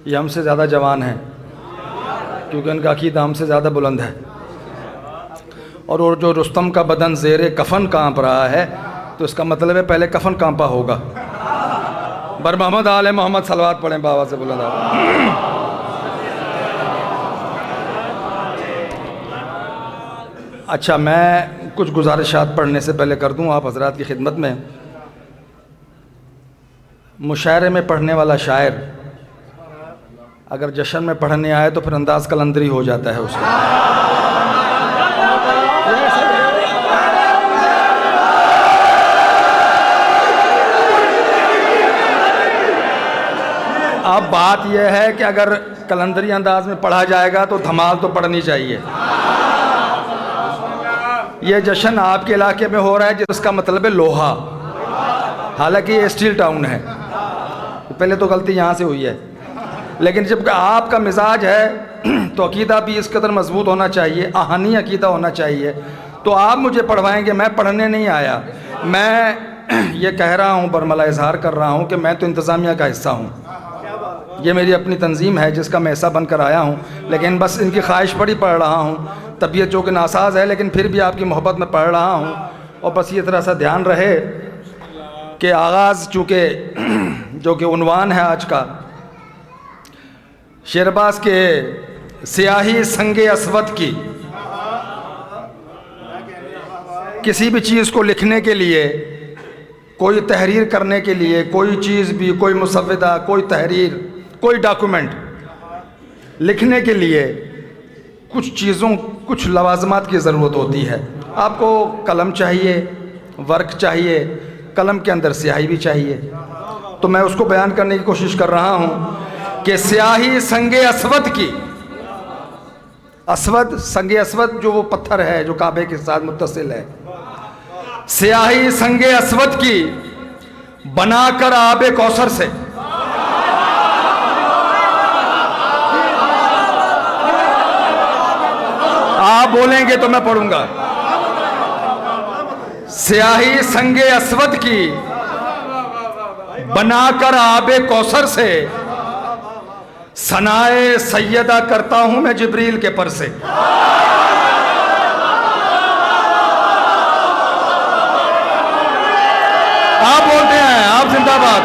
ये हमसे ज़्यादा जवान हैं, क्योंकि उनका अक़ीदा हमसे ज़्यादा बुलंद है। और वो जो रुस्तम का बदन ज़ेरे कफ़न काँप रहा है, तो इसका मतलब है पहले कफ़न काँपा होगा। बर मोहम्मद आले मोहम्मद सलवात पढ़ें बाबा से बुलंद। अच्छा, मैं कुछ गुजारिशात पढ़ने से पहले कर दूं आप हज़रात की खिदमत में। मुशायरे में पढ़ने वाला शायर अगर जश्न में पढ़ने आए तो फिर अंदाज़ कलंदरी हो जाता है उसका। अब बात यह है कि अगर कलंदरी अंदाज में पढ़ा जाएगा तो धमाल तो पढ़नी चाहिए। ये जश्न आपके इलाके में हो रहा है जिसका मतलब है लोहा, हालांकि ये स्टील टाउन है। पहले तो गलती यहाँ से हुई है, लेकिन जब आपका मिजाज है तो अकीदा भी इस कदर मजबूत होना चाहिए, आहनी अकीदा होना चाहिए। तो आप मुझे पढ़वाएंगे, मैं पढ़ने नहीं आया। मैं ये कह रहा हूँ, बरमला इजहार कर रहा हूँ कि मैं तो इंतज़ामिया का हिस्सा हूँ। ये मेरी अपनी तंजीम है जिसका मैं हिस्सा बनकर आया हूँ, लेकिन बस इनकी ख्वाहिश पर ही पढ़ रहा हूँ। तबीयत जो कि नासाज है, लेकिन फिर भी आपकी मोहब्बत में पढ़ रहा हूँ। और बस ये तरह सा ध्यान रहे कि आगाज़ चूँकि जो कि उन्वान है आज का, शेरबाज के स्याही संगे अस्वद की, किसी भी चीज़ को लिखने के लिए, कोई तहरीर करने के लिए, कोई चीज़ भी, कोई मुसव्वदा, कोई तहरीर, कोई डॉक्यूमेंट लिखने के लिए कुछ चीज़ों, कुछ लवाज़मात की ज़रूरत होती है। आपको कलम चाहिए, वर्क चाहिए, कलम के अंदर स्याही भी चाहिए। तो मैं उसको बयान करने की कोशिश कर रहा हूँ कि स्याही संगे अस्वद की, अस्वद संगे अस्वद जो वो पत्थर है जो काबे के साथ मुत्तसिल है, स्याही संगे अस्वद की बनाकर आबे कौसर से, आप बोलेंगे तो मैं पढ़ूंगा। स्याही संगे अस्वद की बनाकर आबे कौसर से, सनाए सैयदा करता हूं मैं जिब्रील के पर से। आप बोलते हैं, आप जिंदाबाद।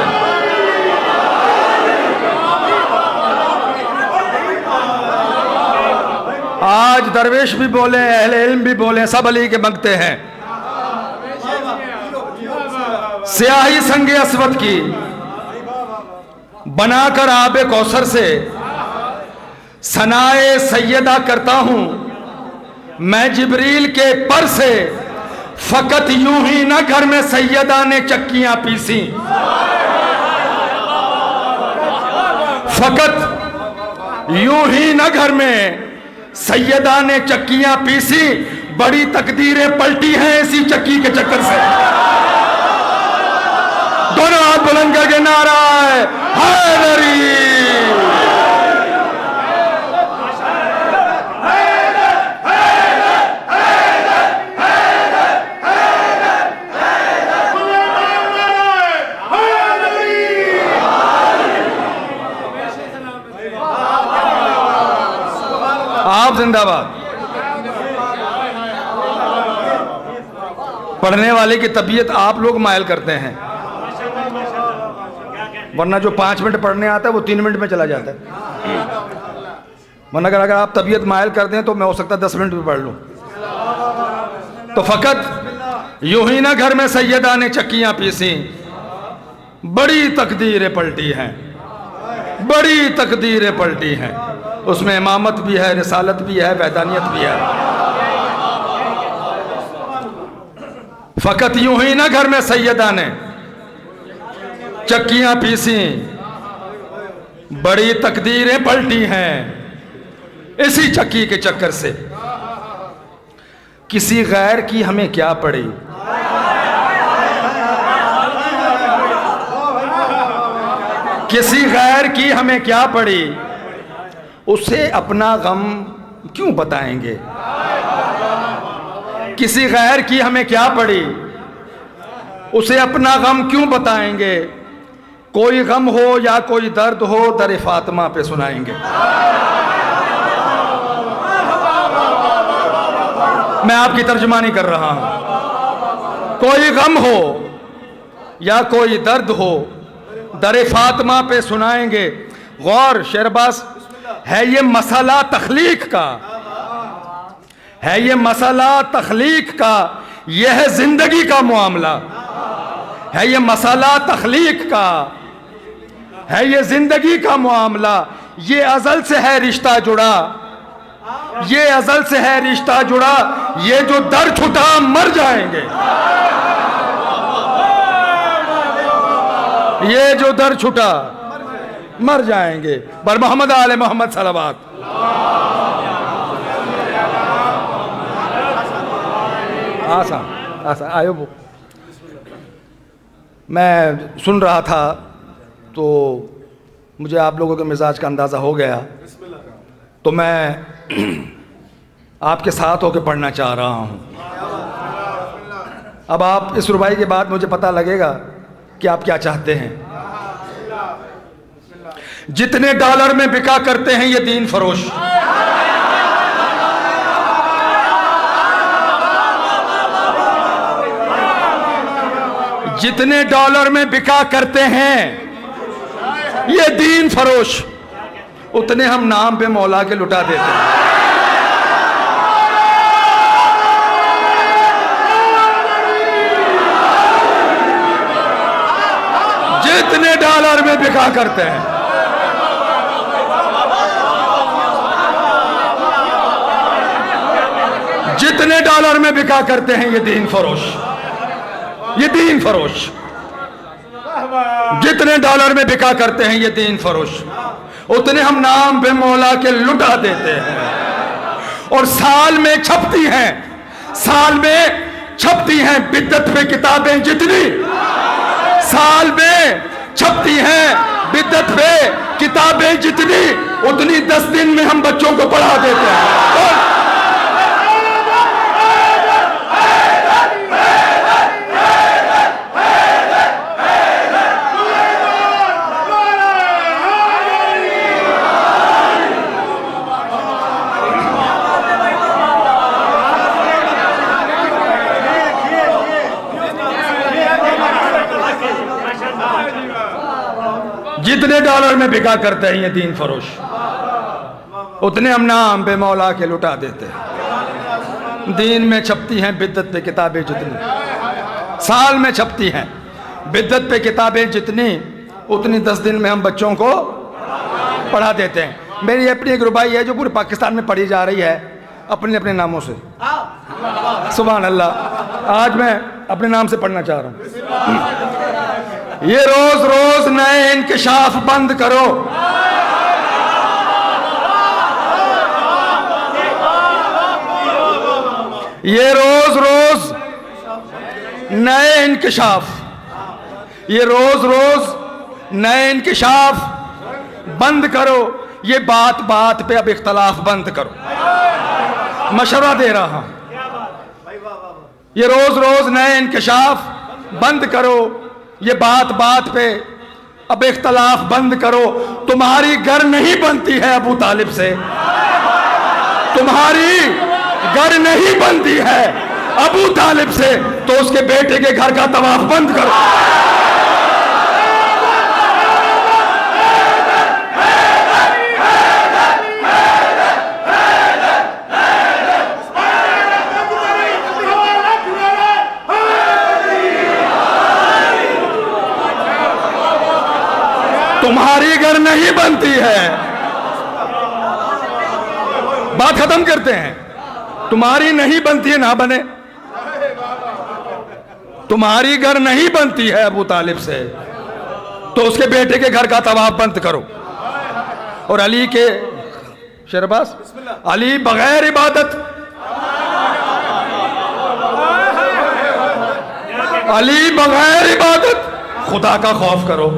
आज दरवेश भी बोले, अहले इल्म भी बोले, सब अली के मंगते हैं। स्याही संगे अस्वद की बनाकर आबे कौसर से, सनाए सैयदा करता हूं मैं जिब्रील के पर से। फकत यूं ही ना घर में सैयदा ने चक्कियां पीसी, फकत यूं ही ना घर में सैयदा ने चक्कियां पीसी। बड़ी तकदीरें पलटी हैं इसी चक्की के चक्कर से। दोनों हाथ बुलंद करके नारा हैदरी। आप जिंदाबाद। पढ़ने वाले की तबीयत आप लोग मायल करते हैं, वरना जो 5 मिनट पढ़ने आता है वो 3 मिनट में चला जाता है। वरना अगर आप तबीयत मायल कर दें तो मैं हो सकता है 10 मिनट में पढ़ लूं। तो फकत यूं ही ना घर में सैयदा ने चक्कियां पीसी। बड़ी तकदीरें पलटी हैं, बड़ी तकदीरें पलटी हैं। उसमें इमामत भी है, रिसालत भी है, वैदानियत भी है। फकत यूं ही ना घर में सैयदा ने चक्कियां पीसी। बड़ी तकदीरें पलटी हैं इसी चक्की के चक्कर से। किसी गैर की हमें क्या पड़ी, किसी गैर की हमें क्या पड़ी, उसे अपना गम क्यों बताएंगे। किसी गैर की हमें क्या पड़ी, उसे अपना गम क्यों बताएंगे। कोई गम हो या कोई दर्द हो दर फातिमा पे सुनाएंगे। मैं आपकी तर्जुमानी कर रहा हूं। कोई गम हो या कोई दर्द हो दर फातिमा पे सुनाएंगे। गौर शेरबाज, है ये मसला तख्लीक का, है ये मसला तख्लीक का, यह है जिंदगी का मामला, है ये मसला तख्लीक का, है ये जिंदगी का मामला। ये अजल से है रिश्ता जुड़ा, ये अजल से है रिश्ता जुड़ा, ये जो दर छुटा मर जाएंगे, ये जो दर छुटा मर जाएंगे। बर मोहम्मद आले मोहम्मद सलावत। आसान आसान आयो। वो मैं सुन रहा था तो मुझे आप लोगों के मिजाज का अंदाज़ा हो गया, तो मैं आपके साथ होकर पढ़ना चाह रहा हूँ। अब आप इस रुबाई के बाद मुझे पता लगेगा कि आप क्या चाहते हैं। जितने डॉलर में बिका करते हैं ये दीन फरोश, जितने डॉलर में बिका करते हैं ये दीन फरोश, उतने हम नाम पे मौला के लुटा देते हैं। जितने डॉलर में बिका करते हैं, जितने डॉलर में बिका करते हैं ये दीन फरोश, ये दीन फरोश। जितने डॉलर में बिका करते हैं ये दीन फरोश, उतने हम नाम पे मौला के लुटा देते हैं। और साल में छपती हैं, साल में छपती हैं बिद्दत पे किताबें जितनी, साल में छपती हैं बिद्दत पे किताबें जितनी, उतनी 10 दिन में हम बच्चों को पढ़ा देते हैं। जितने डॉलर में बिका करते हैं ये दीन फरोश, उतने हम नाम पे मौला के लुटा देते हैं। दीन में छपती हैं बिद्दत पे किताबें जितनी, साल में छपती हैं बिद्दत पे किताबें जितनी, उतनी 10 दिन में हम बच्चों को पढ़ा देते हैं। मेरी अपनी एक रुबाई है जो पूरे पाकिस्तान में पढ़ी जा रही है अपने अपने नामों से। सुभान अल्लाह। आज मैं अपने नाम से पढ़ना चाह रहा हूँ। ये रोज रोज नए इंकिशाफ बंद करो, ये रोज रोज नए इंकिशाफ, ये रोज रोज नए इंकिशाफ बंद करो, ये बात बात पे अब इख्तलाफ बंद करो। मशवरा दे रहा हूं, ये रोज रोज नए इंकिशाफ बंद करो, ये बात बात पे अब इख्तलाफ बंद करो। तुम्हारी घर नहीं बनती है अबू तालिब से, तुम्हारी घर नहीं बनती है अबू तालिब से, तो उसके बेटे के घर का तवाफ बंद करो। तुम्हारी घर नहीं बनती है, बात खत्म करते हैं। तुम्हारी नहीं बनती है, ना बने। तुम्हारी घर नहीं बनती है अबू तालिब से, तो उसके बेटे के घर का तवाफ बंद करो। और अली के शहबाज, अली बगैर इबादत, अली बगैर इबादत खुदा का खौफ करो।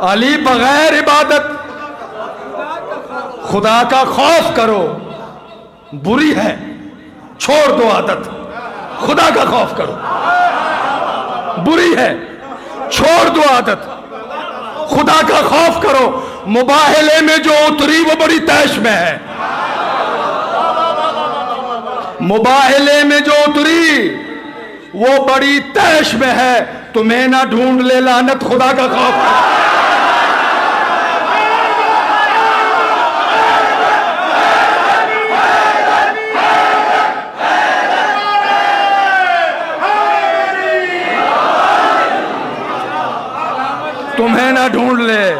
अली बगैर इबादत खुदा का खौफ करो। बुरी है, छोड़ दो आदत, खुदा का खौफ करो। बुरी है, छोड़ दो आदत, खुदा का खौफ करो। मुबाहले में जो उतरी वो बड़ी तैश में है। मुबाहले में जो उतरी वो बड़ी तैश में है। तुम्हें ना ढूंढ ले लानत, खुदा का खौफ करो। तुम्हें ना ढूंढ ले,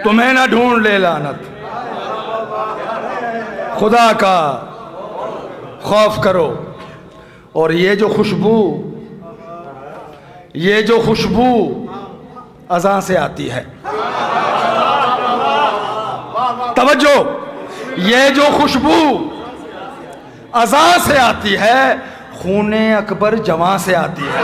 तुम्हें ना ढूंढ ले लानत, खुदा का खौफ करो। और ये जो खुशबू अज़ां से आती है, तवज्जो, ये जो खुशबू अज़ां से आती है, खूने अकबर जवां से आती है।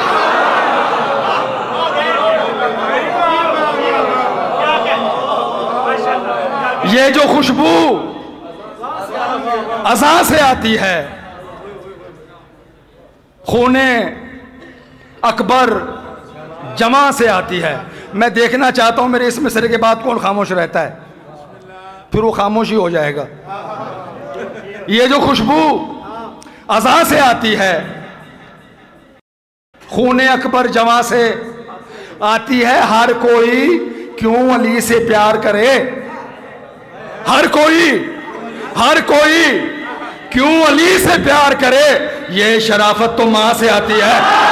ये जो खुशबू अज़ां से आती है, खूने अकबर जवां से आती है। मैं देखना चाहता हूं मेरे इस मिसरे के बाद कौन खामोश रहता है, फिर वो खामोश ही हो जाएगा। ये जो खुशबू अज़ां से आती है, खूने अकबर जवां से आती है। हर कोई क्यों अली से प्यार करे, हर कोई क्यों अली से प्यार करे, ये शराफत तो मां से आती है।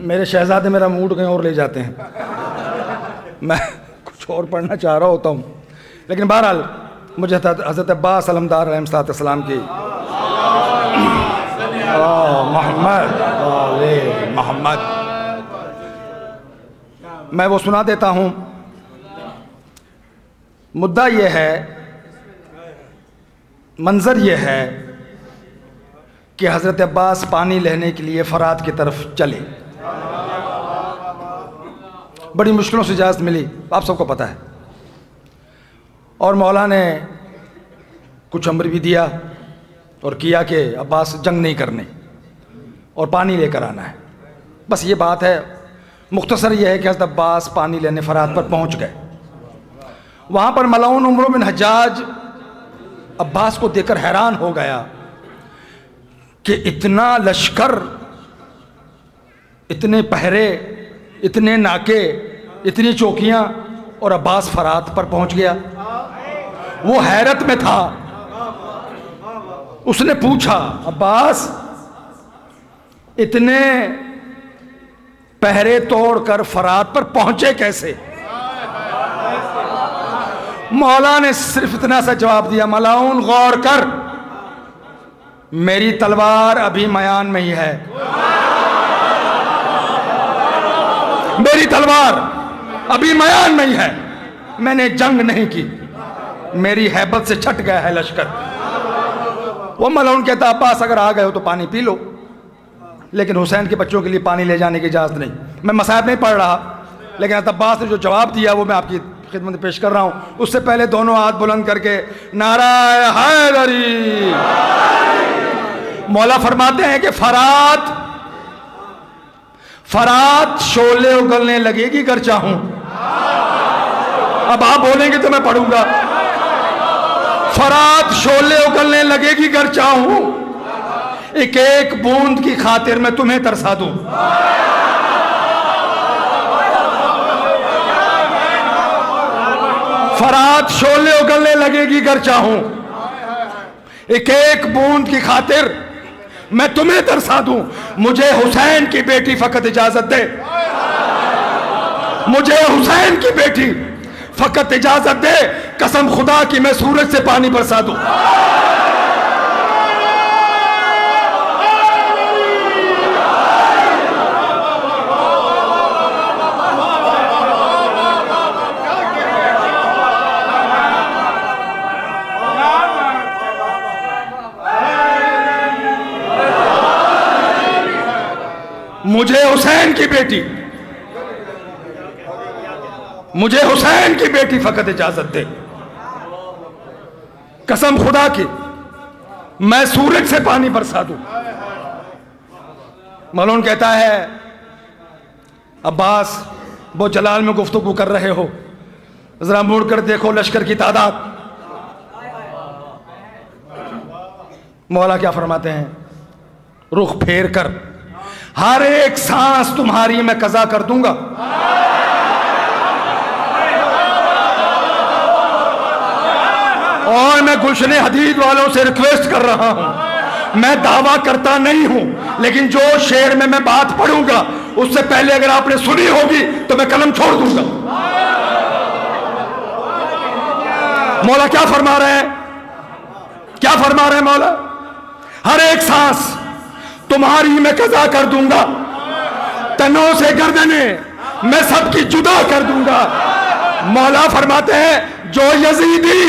मेरे शहजादे मेरा मूड कहीं और ले जाते हैं, मैं कुछ और पढ़ना चाह रहा होता हूँ। लेकिन बहरहाल मुझे हज़रत अब्बास अलमदार अलैहिस्सलाम की मोहम्मद मैं वो सुना देता हूँ। मुद्दा ये है, मंजर ये है कि हज़रत अब्बास पानी लेने के लिए फ़रात की तरफ चले। बड़ी मुश्किलों से इजाज़त मिली, आप सबको पता है। और मौला ने कुछ अम्र भी दिया और किया कि अब्बास जंग नहीं करने और पानी लेकर आना है। बस ये बात है, मुख्तसर ये है कि हज़रत अब्बास पानी लेने फ़रात पर पहुंच गए। वहाँ पर मलऊन उमर बिन हज्जाज अब्बास को देखकर हैरान हो गया कि इतना लश्कर, इतने पहरे, इतने नाके, इतनी चौकियां, और अब्बास फ़रात पर पहुंच गया। वो हैरत में था। उसने पूछा, अब्बास इतने पहरे तोड़कर फ़रात पर पहुंचे कैसे? मौला ने सिर्फ इतना सा जवाब दिया, मलाउन गौर कर, मेरी तलवार अभी मयान में ही है। मेरी तलवार अभी मयान में ही है, मैंने जंग नहीं की, मेरी हैबत से छट गया है लश्कर। वो मलऊन कहता, अब्बास अगर आ गए हो तो पानी पी लो, लेकिन हुसैन के बच्चों के लिए पानी ले जाने की इजाज़त नहीं। मैं मसाइब नहीं पढ़ रहा, लेकिन अब्बास ने जो जवाब दिया वो मैं आपकी खिदमत में पेश कर रहा हूँ। उससे पहले दोनों हाथ बुलंद करके नाराए हैदरी। मौला फरमाते हैं कि फरात शोले उगलने लगेगी अगर चाहूं। अब आप बोलेंगे तो मैं पढ़ूंगा। फरात शोले उगलने लगेगी अगर चाहूं, एक एक बूंद की खातिर मैं तुम्हें तरसा दूं। फरात शोले उगलने लगेगी अगर चाहूं, एक एक बूंद की खातिर मैं तुम्हें तरसा दूं, मुझे हुसैन की बेटी फकत इजाजत दे, मुझे हुसैन की बेटी फकत इजाजत दे, कसम खुदा की मैं सूरज से पानी बरसा दूं। मुझे हुसैन की बेटी, मुझे हुसैन की बेटी फकत इजाजत दे, कसम खुदा की मैं सूरज से पानी बरसा दूं। मौलून कहता है अब्बास वो जलाल में गुफ्तगू कर रहे हो, जरा मुड़कर देखो लश्कर की तादाद। मौला क्या फरमाते हैं, रुख फेर कर हर एक सांस तुम्हारी मैं कज़ा कर दूंगा। और मैं गुलशन हदीद वालों से रिक्वेस्ट कर रहा हूं, मैं दावा करता नहीं हूं, लेकिन जो शेर में मैं बात पढ़ूंगा उससे पहले अगर आपने सुनी होगी तो मैं कलम छोड़ दूंगा। मौला क्या फरमा रहे हैं, क्या फरमा रहे हैं मौला, हर एक सांस तुम्हारी मैं कज़ा कर दूंगा, तनों से गर्दने मैं सबकी जुदा कर दूंगा। मौला फरमाते हैं जो यजीदी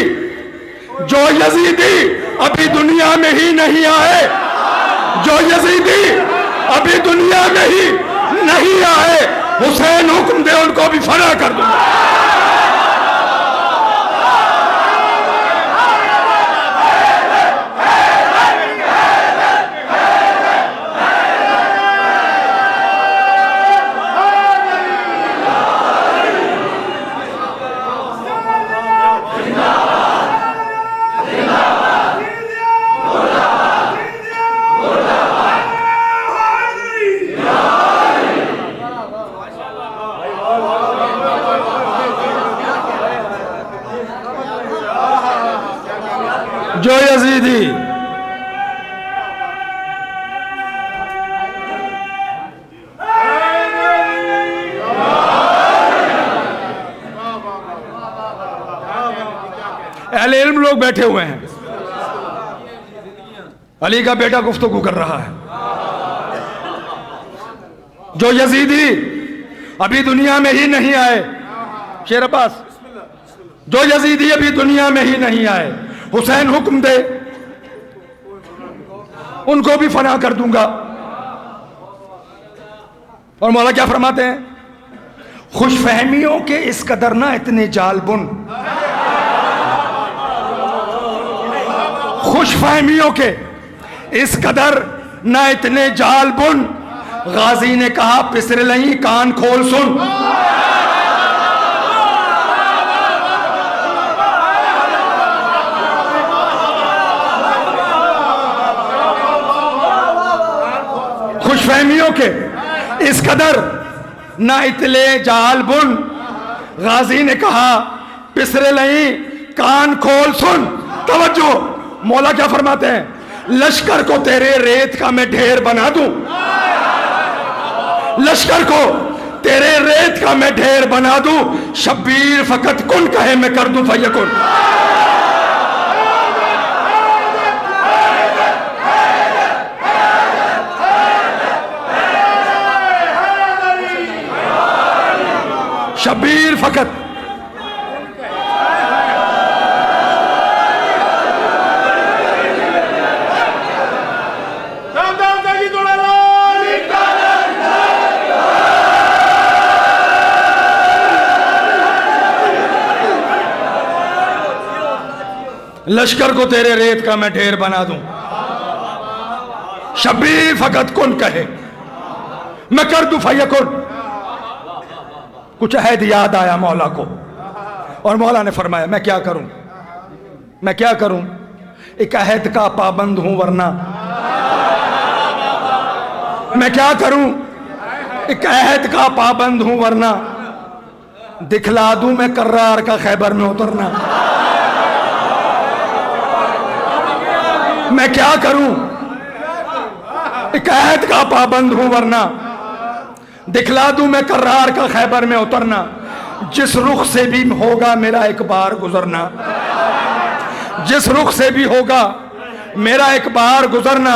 अभी दुनिया में ही नहीं आए, जो यजीदी अभी दुनिया में ही नहीं आए, हुसैन हुक्म दे उनको भी फना कर दूंगा। जो यजीदी अहले इल्म लोग बैठे हुए हैं, अली का बेटा गुफ्तगू कर रहा है, जो यजीदी अभी दुनिया में ही नहीं आए, शेर अब्बास, जो यजीदी अभी दुनिया में ही नहीं आए, हुसैन हुक्म दे उनको भी फना कर दूंगा। और मौला क्या फरमाते हैं, खुशफहमियों के इस कदर ना इतने जालबुन, खुशफहमियों के इस कदर ना इतने जालबुन, गाजी ने कहा पिसर लई कान खोल सुन। खुशफहमियों के इस कदर ना इतले जालबुन, गाजी ने कहा पिसरे लई कान खोल सुन। तवज्जो, मौला क्या फरमाते हैं, लश्कर को तेरे रेत का मैं ढेर बना दूं, लश्कर को तेरे रेत का मैं ढेर बना दूं, शब्बीर फकत कुन कहे मैं कर दूं फयकुन। शब्बीर फकत लश्कर को तेरे रेत का मैं ढेर बना दूं, शब्बीर फकत कुन कहे मैं कर दूं फयकुन। कुछ अहद याद आया मौला को, और मौला ने फरमाया मैं क्या करूं, मैं क्या करूं, एक अहद का पाबंद हूं वरना, मैं क्या करूं, एक अहद का पाबंद हूं वरना, दिखला दूं मैं कर्रार का खैबर में उतरना। मैं क्या करूं, एक अहद का पाबंद हूं वरना दिखला दूं मैं कर्रार का खैबर में उतरना। जिस रुख से भी होगा मेरा एक बार गुजरना, जिस रुख से भी होगा मेरा एक बार गुजरना,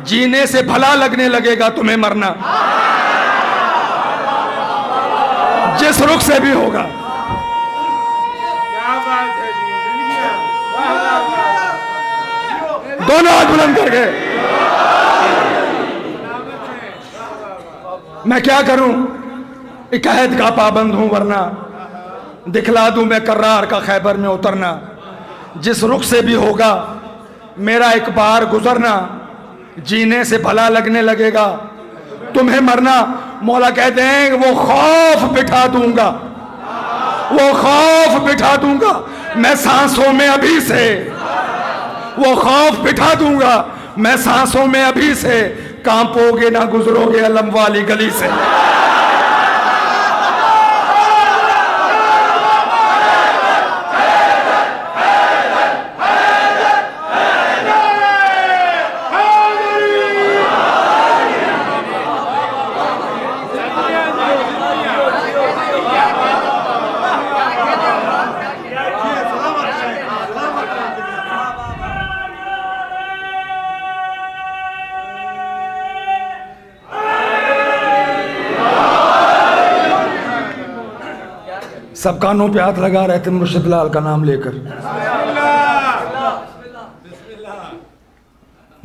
जीने से भला लगने लगेगा तुम्हें मरना। जिस रुख से भी होगा। क्या बात है जी, दोनों हाथ बुलंद करके मैं क्या करूं, एक अहद का पाबंद हूं वरना दिखला दूं मैं कर्रार का खैबर में उतरना। जिस रुख से भी होगा मेरा एक बार गुजरना, जीने से भला लगने लगेगा तुम्हें मरना। मौला कहते हैं वो खौफ बिठा दूंगा, वो खौफ बिठा दूंगा मैं सांसों में अभी से, वो खौफ बिठा दूंगा मैं सांसों में अभी से, कांपोगे ना गुजरोगे अलम वाली गली से। सब कानों पे हाथ लगा रहे थे मुर्शिद लाल का नाम लेकर।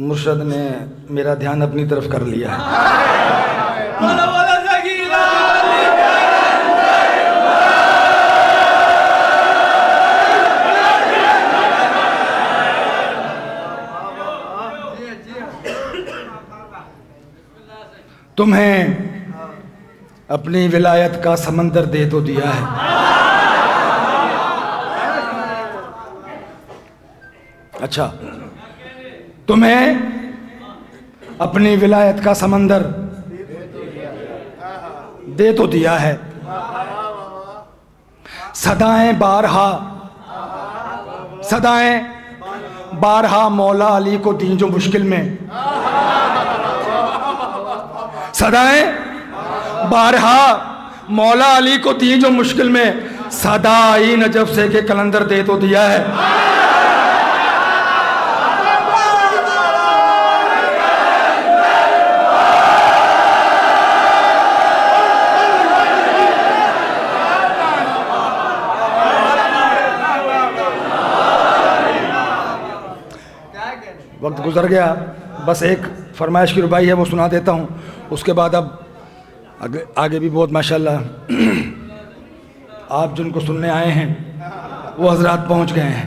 मुर्शिद ने मेरा ध्यान अपनी तरफ कर लिया। तुम्हें अपनी विलायत का समंदर दे तो दिया है, अच्छा तुम्हें अपनी विलायत का समंदर दे तो दिया है। सदाएं बारहा, सदाएं बारहा मौला अली को दी जो मुश्किल में, सदाएं बारहा मौला अली को दी जो मुश्किल में, सदाई नजफ से के कलंदर दे तो दिया है। वक्त गुजर गया, बस एक फरमाइश की रुबाई है वो सुना देता हूँ, उसके बाद अब आगे भी बहुत माशाल्लाह आप जिनको सुनने आए हैं वो हजरात पहुँच गए हैं।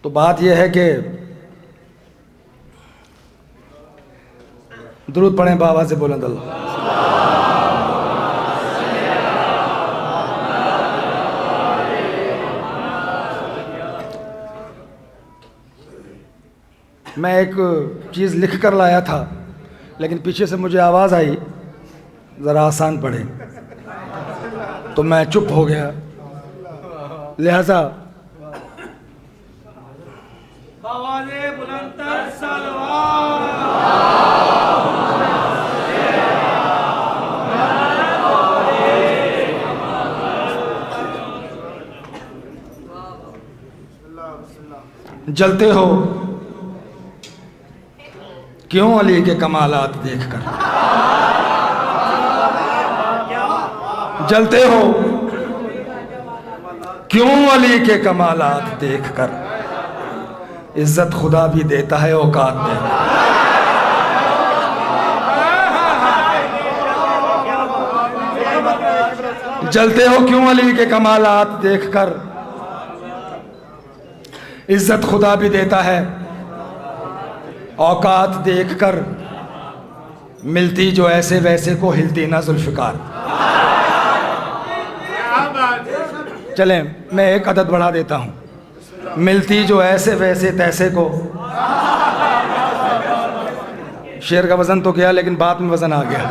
तो बात यह है कि दुरूद पढ़ें बाबा से बुलंद अल्लाह। मैं एक चीज़ लिख कर लाया था लेकिन पीछे से मुझे आवाज़ आई ज़रा आसान पढ़े, तो मैं चुप हो गया, लिहाजा जलते हो क्यों अली के कमालात देखकर, जलते हो क्यों अली के कमालात देखकर, इज्जत खुदा भी देता है औकात में। जलते हो क्यों अली के कमालात देखकर, इज्जत खुदा भी देता है औकात देखकर, मिलती जो ऐसे वैसे को हिलती ना जुल्फ़िकार। चलें मैं एक अदद बढ़ा देता हूँ, मिलती जो ऐसे वैसे तैसे को, शेर का वज़न तो गया लेकिन बात में वज़न आ गया।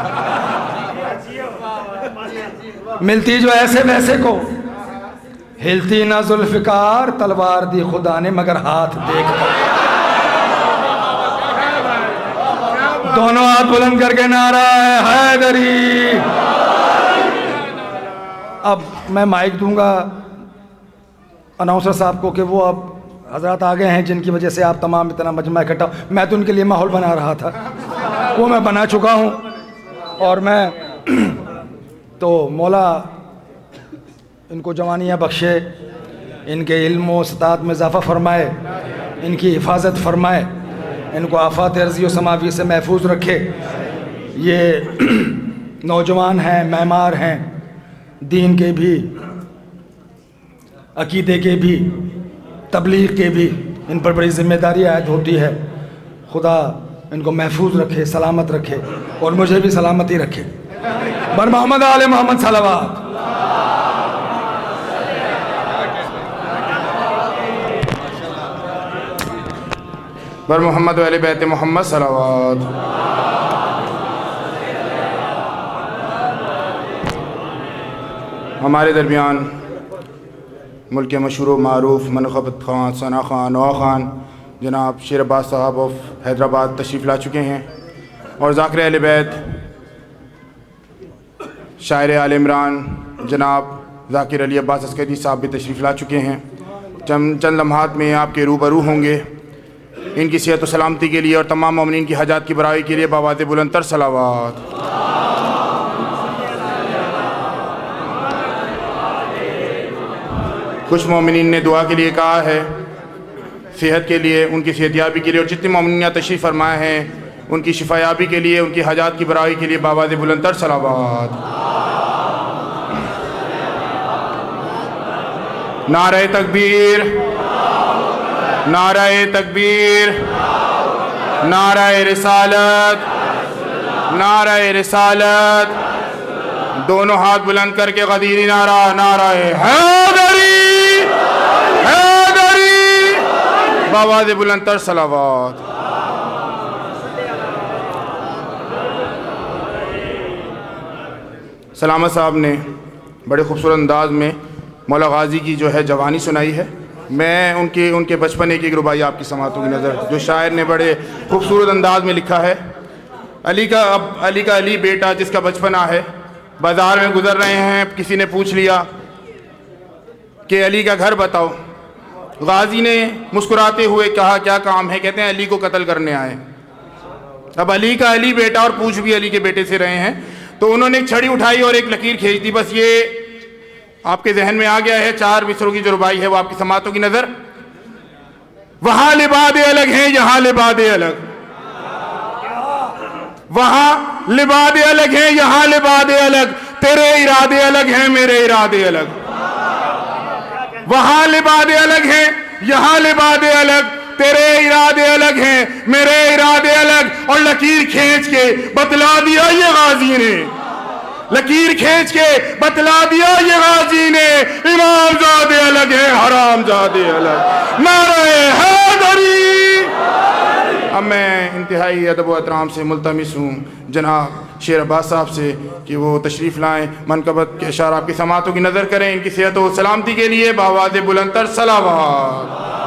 मिलती जो ऐसे वैसे को हिलती ना जुल्फ़िकार, तलवार दी खुदा ने मगर हाथ देख कर। दोनों हाथ बुलंद करके नारा है हैदरी। अब मैं माइक दूंगा अनाउंसर साहब को कि वो अब हजरत आ गए हैं जिनकी वजह से आप तमाम इतना मजमा इकट्ठा। मैं तो उनके लिए माहौल बना रहा था, वो मैं बना चुका हूँ। और मैं तो मौला इनको जवानियाँ बख्शे, इनके इल्म व सतात में इजाफ़ा फरमाए, इनकी हिफाजत फरमाए, इनको आफात अर्ज़ी व समावी से महफूज रखे। ये नौजवान हैं, मेमार हैं, दीन के भी, अकीदे के भी, तबलीग के भी, इन पर बड़ी ज़िम्मेदारी आयद होती है। खुदा इनको महफूज रखे, सलामत रखे और मुझे भी सलामती रखे। बर मोहम्मद आले मोहम्मद सलावत। बर मोहम्मद वाले बैत मोहम्मद सलावत। हमारे दरमियान मुल्क के मशहूर मारूफ मनक़बत ख़ान सना ख़ान नवा ख़ान जनाब शेर अब्बास साहब ऑफ हैदराबाद तशरीफ़ ला चुके हैं और ज़ाकिर अहले बैत शायर आल इमरान जनाब ज़ाकिर अली अब्बास अस्करी साहब भी तशरीफ़ ला चुके हैं। चंद लम्हात में आपके रूबरू होंगे। इनकी सेहत व सलामती के लिए और तमाम मोमिनीन की हाजात की बराई के लिए बावाज़ बुलंदतर सलावत। कुछ मोमिनीन ने दुआ के लिए कहा है, सेहत के लिए, उनकी सेहतयाबी के लिए, और जितने मोमिनीन तशरीफ़ फरमाए हैं उनकी शिफायाबी के लिए, उनकी हाजात की बराई के लिए बावाज़ बुलंदतर सलावत। नारे तकबीर, नारे तकबीर, नारे रिसालत, नारे रिसालत। दोनों हाथ बुलंद करके गदीरी नारा, नारे हैदरी, हैदरी, बावाज़ बुलंदतर सलावत। सलामत साहब ने बड़े खूबसूरत अंदाज में मौला गाजी की जो है जवानी सुनाई है। मैं उनके बचपन एक रुबाई आपकी समातों की नज़र, जो शायर ने बड़े खूबसूरत अंदाज में लिखा है। अली का अली बेटा जिसका बचपना है, बाज़ार में गुजर रहे हैं, किसी ने पूछ लिया कि अली का घर बताओ। गाजी ने मुस्कुराते हुए कहा क्या काम है? कहते हैं अली को कत्ल करने आए। अब अली का अली बेटा और पूछ भी अली के बेटे से रहे हैं, तो उन्होंने एक छड़ी उठाई और एक लकीर खींच दी। बस ये आपके जहन में आ गया है। 4 मिसरों की जो रुबाई है वो आपकी समातों की नज़र। वहां लिबादे अलग हैं, यहाँ लिबादे अलग, वहां लिबादे अलग हैं, यहाँ लिबादे अलग, तेरे इरादे अलग हैं, मेरे इरादे अलग। वहां लिबादे अलग हैं, यहाँ लिबादे अलग, तेरे इरादे अलग हैं, मेरे इरादे अलग। और लकीर खींच के बतला दिया ये गाजी ने, लकीर खींच के बतला दिया ये गाजी ने, इमाम ज़ादे अलग है, हराम ज़ादे अलग। नारे हैदरी। अब मैं इंतहाई अदब व एहतराम से मुल्तमिस हूँ जनाब शेर अब्बास साहब से कि वो तशरीफ़ लाएँ, मनकबत के अशार आपकी समातों की नज़र करें। इनकी सेहत व सलामती के लिए बावाज़ बुलंदतर सलावत।